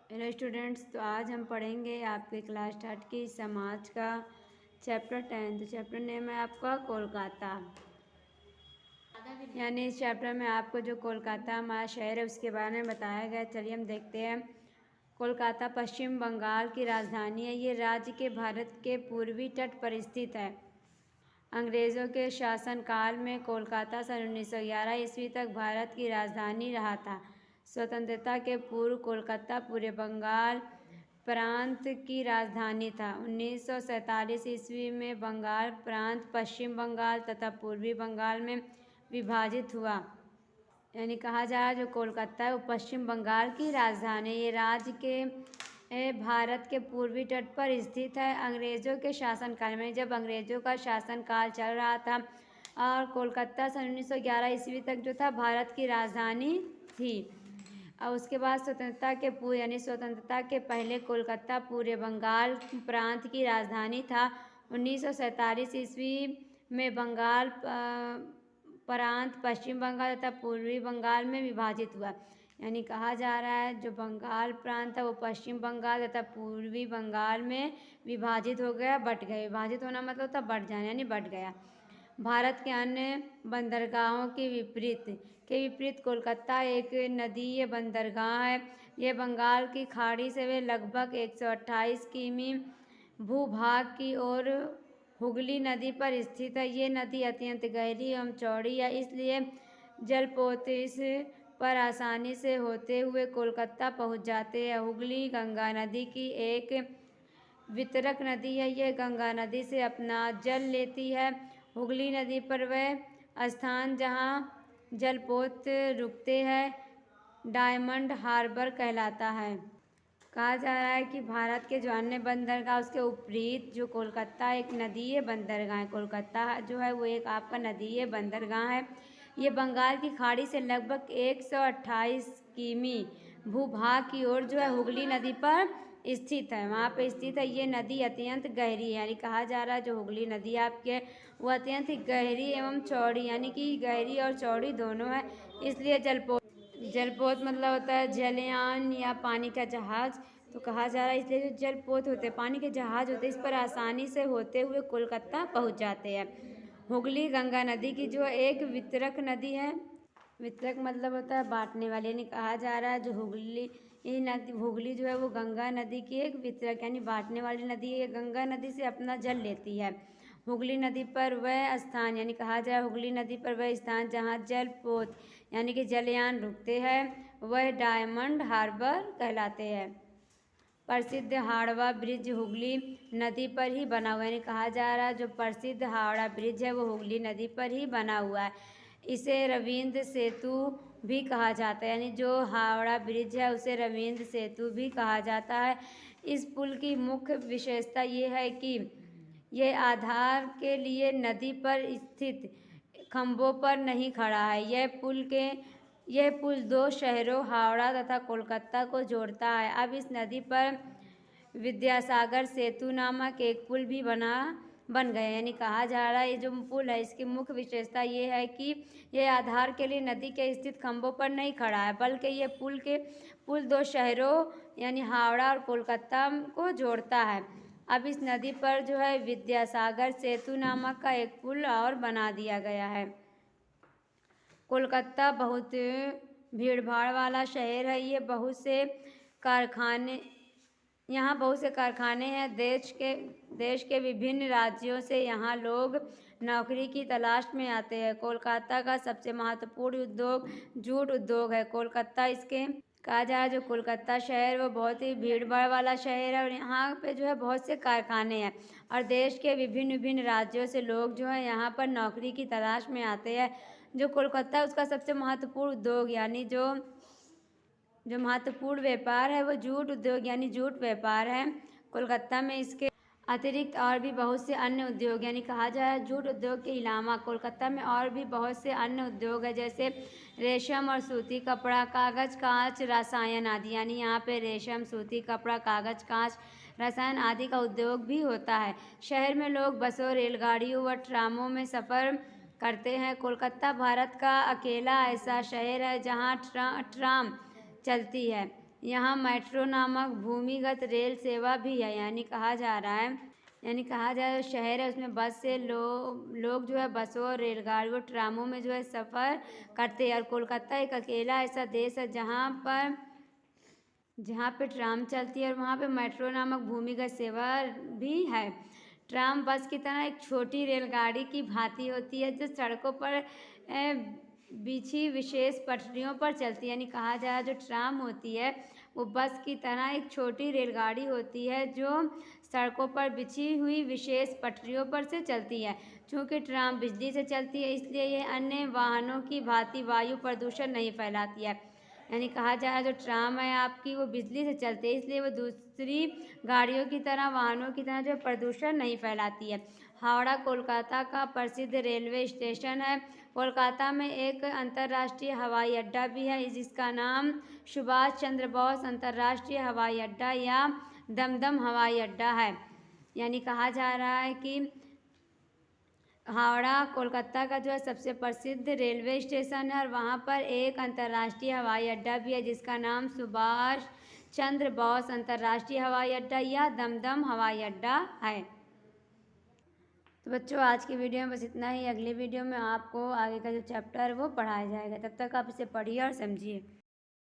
Hello students, तो आज हम पढ़ेंगे आपके क्लास 8 की समाज का चैप्टर 10। तो चैप्टर नेम है आपका कोलकाता। यानी इस चैप्टर में आपको जो कोलकाता हमारा शहर है उसके बारे में बताया गया। चलिए हम देखते हैं। कोलकाता पश्चिम बंगाल की राजधानी है। ये राज्य के भारत के पूर्वी तट पर स्थित है। अंग्रेज़ों के शासनकाल में कोलकाता सन 1911 ईस्वी तक भारत की राजधानी रहा था। स्वतंत्रता के पूर्व कोलकाता पूरे बंगाल प्रांत की राजधानी था। 1947 ईस्वी में बंगाल प्रांत पश्चिम बंगाल तथा पूर्वी बंगाल में विभाजित हुआ। यानी कहा जा रहा है जो कोलकाता है वो पश्चिम बंगाल की राजधानी है। ये राज्य के भारत के पूर्वी तट पर स्थित है। अंग्रेज़ों के शासनकाल में, जब अंग्रेज़ों का शासनकाल चल रहा था और कोलकाता सन 1911 ईस्वी तक जो था भारत की राजधानी थी। और उसके बाद स्वतंत्रता के पूर्व यानी स्वतंत्रता के पहले कोलकाता पूरे बंगाल प्रांत की राजधानी था। 1947 ईस्वी में बंगाल प्रांत पश्चिम बंगाल तथा पूर्वी बंगाल में विभाजित हुआ। यानी कहा जा रहा है जो बंगाल प्रांत था वो पश्चिम बंगाल तथा पूर्वी बंगाल में विभाजित हो गया, बट गए। विभाजित होना मतलब था बट जाना, यानी बट गया। भारत के अन्य बंदरगाहों के विपरीत कोलकाता एक नदीय बंदरगाह है। यह बंगाल की खाड़ी से वे लगभग 128 किमी भूभाग की ओर हुगली नदी पर स्थित है। ये नदी अत्यंत गहरी एवं चौड़ी है, इसलिए जलपोत पर आसानी से होते हुए कोलकाता पहुंच जाते हैं। हुगली गंगा नदी की एक वितरक नदी है। यह गंगा नदी से अपना जल लेती है। हुगली नदी पर वह स्थान जहां जलपोत रुकते हैं डायमंड हार्बर कहलाता है। कहा जा रहा है कि भारत के जो अन्य बंदरगाह उसके उपरीत जो कोलकाता एक नदीय बंदरगाह है। कोलकाता जो है वो एक आपका नदीय बंदरगाह है। ये बंगाल की खाड़ी से लगभग 128 किमी भूभाग की ओर जो है हुगली नदी पर स्थित है, वहाँ पे स्थित है। ये नदी अत्यंत गहरी है। यानी कहा जा रहा है जो हुगली नदी आपकी है वो अत्यंत गहरी एवं चौड़ी, यानी कि गहरी और चौड़ी दोनों है। इसलिए जलपोत मतलब होता है जलयान या पानी का जहाज। तो कहा जा रहा है इसलिए जो जलपोत होते हैं, पानी के जहाज होते हैं, इस पर आसानी से होते हुए कोलकाता पहुंच जाते हैं। हुगली गंगा नदी की जो एक वितरक नदी है। वितरक मतलब होता है बांटने वाले। यानी कहा जा रहा है जो हुगली जो है वो गंगा नदी की एक वितरक यानी बांटने वाली नदी है। ये गंगा नदी से अपना जल लेती है। हुगली नदी पर वह स्थान यानी कहा जाए हुगली नदी पर वह स्थान जहाँ जलपोत यानी कि जलयान रुकते हैं वह डायमंड हार्बर कहलाते हैं। प्रसिद्ध हावड़ा ब्रिज हुगली नदी पर ही बना हुआ है। यानी कहा जा रहा है जो प्रसिद्ध हावड़ा ब्रिज है वो हुगली नदी पर ही बना हुआ है। इसे रविंद्र सेतु भी कहा जाता है। यानी जो हावड़ा ब्रिज है उसे रविंद्र सेतु भी कहा जाता है। इस पुल की मुख्य विशेषता ये है कि यह आधार के लिए नदी पर स्थित खंभों पर नहीं खड़ा है। यह पुल दो शहरों हावड़ा तथा कोलकाता को जोड़ता है। अब इस नदी पर विद्यासागर सेतु नामक एक पुल भी बन गए। यानी कहा जा रहा है ये जो पुल है इसकी मुख्य विशेषता ये है कि यह आधार के लिए नदी के स्थित खंभों पर नहीं खड़ा है, बल्कि ये पुल दो शहरों यानी हावड़ा और कोलकाता को जोड़ता है। अब इस नदी पर जो है विद्यासागर सेतु नामक का एक पुल और बना दिया गया है। कोलकाता बहुत भीड़भाड़ वाला शहर है। यहाँ बहुत से कारखाने हैं। देश के विभिन्न राज्यों से यहाँ लोग नौकरी की तलाश में आते हैं। कोलकाता का सबसे महत्वपूर्ण उद्योग जूट उद्योग है। कहा जा रहा है जो कोलकाता शहर वो बहुत ही भीड़भाड़ वाला शहर है और यहाँ पे जो है बहुत से कारखाने हैं और देश के विभिन्न राज्यों से लोग जो है यहाँ पर नौकरी की तलाश में आते हैं। जो कोलकाता है उसका सबसे महत्वपूर्ण उद्योग यानी जो महत्वपूर्ण व्यापार है वो जूट उद्योग यानी जूट व्यापार है। कोलकाता में इसके अतिरिक्त और भी बहुत से अन्य उद्योग यानी कहा जाए जूट उद्योग के अलावा कोलकाता में और भी बहुत से अन्य उद्योग है, जैसे रेशम और सूती कपड़ा, कागज कांच, रसायन आदि। यानी यहाँ पे रेशम, सूती कपड़ा, कागज कांच, रसायन आदि का उद्योग भी होता है। शहर में लोग बसों, रेलगाड़ियों व ट्रामों में सफ़र करते हैं। कोलकाता भारत का अकेला ऐसा शहर है जहाँ ट्राम चलती है। यहाँ मेट्रो नामक भूमिगत रेल सेवा भी है। यानी कहा जा रहा है शहर है उसमें बस से लोग जो है बसों और रेलगाड़ियों ट्रामों में जो है सफ़र करते हैं। और कोलकाता एक अकेला ऐसा देश है जहाँ पे ट्राम चलती है और वहाँ पे मेट्रो नामक भूमिगत सेवा भी है। ट्राम बस की तरह एक छोटी रेलगाड़ी की भांति होती है जो सड़कों पर बिछी विशेष पटरियों पर चलती है। यानी कहा जा रहा है जो ट्राम होती है वो बस की तरह एक छोटी रेलगाड़ी होती है जो सड़कों पर बिछी हुई विशेष पटरियों पर से चलती है। चूँकि ट्राम बिजली से चलती है इसलिए ये अन्य वाहनों की भांति वायु प्रदूषण नहीं फैलाती है। यानी कहा जा रहा है जो ट्राम है आपकी वो बिजली से चलती है इसलिए वो दूसरी गाड़ियों की तरह वाहनों की तरह जो प्रदूषण नहीं फैलाती है। हावड़ा कोलकाता का प्रसिद्ध रेलवे स्टेशन है। कोलकाता में एक अंतर्राष्ट्रीय हवाई अड्डा भी है जिसका नाम सुभाष चंद्र बोस अंतर्राष्ट्रीय हवाई अड्डा या दमदम हवाई अड्डा है। यानी कहा जा रहा है कि हावड़ा कोलकाता का जो है सबसे प्रसिद्ध रेलवे स्टेशन है और वहाँ पर एक अंतर्राष्ट्रीय हवाई अड्डा भी है जिसका नाम सुभाष चंद्र बोस अंतर्राष्ट्रीय हवाई अड्डा या दमदम हवाई अड्डा है। तो बच्चों आज की वीडियो में बस इतना ही। अगली वीडियो में आपको आगे का जो चैप्टर है वो पढ़ाया जाएगा। तब तक आप इसे पढ़िए और समझिए।